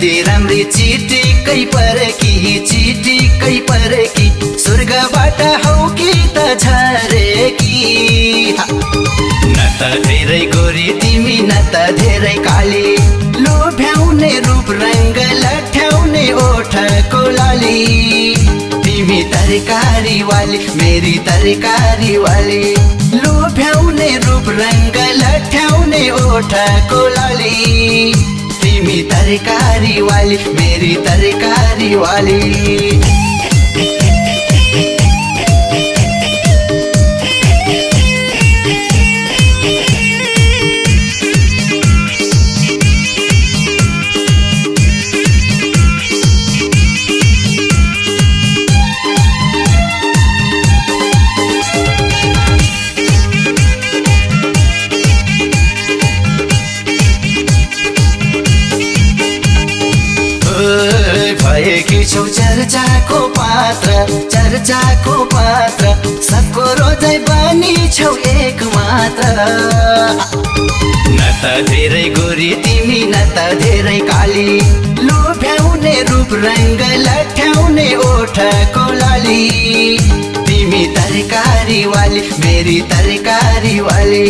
कति राम्री चिटिक्कै परेकी स्वर्गबाट हौ कि त झरेकी न त धेरै गोरी तिमी न त धेरै काली लोभ्याउने रूप रंग लठ्याउने ओठको लाली तिमी तरकारी वाली मेरी तरकारी वाली लोभ्याउने रूप रंग लठ्याउने ओठको लाली तिमी तरकारी वाली मेरी तरकारी वाली भएकी छौ चर्चाको पात्र सबको रोजै बनी छौ एक मात्र न त धेरै गोरी तिमी न त धेरै काली लोभ्याउने रूप रंग लठ्याउने ओठको लाली तिमी तरकारी वाली मेरी तरकारी वाली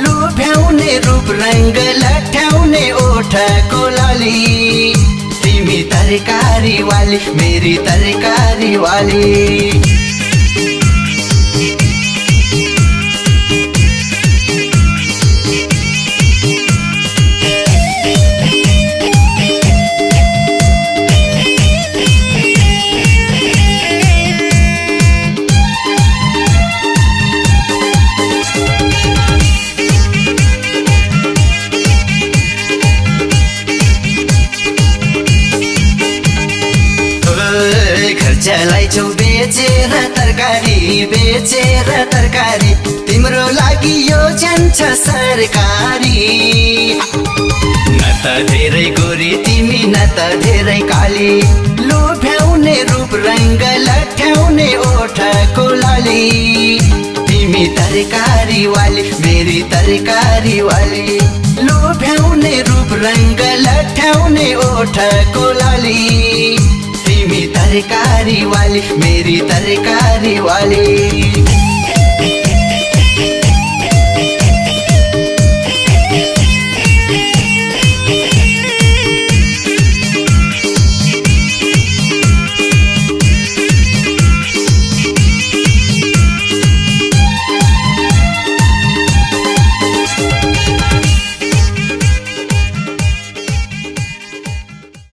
लोभ्याउने रूप रंग लठ्याउने ओठको लाली तिमी तरकारी वाली मेरी तरकारी वाली चलाइछौ बेचेर तरकारी तिम्रो लागि योजन छ सरकारी न त धेरै गोरी तिमी न त धेरै काली लोभ्याउने रूप रंग लठ्याउने ओठको लाली तिमी तरकारी वाली मेरी तरकारी वाली लोभ्याउने रूप रंग लठ्याउने ओठको लाली तिमी तरकारी वाली मेरी तरकारी वाली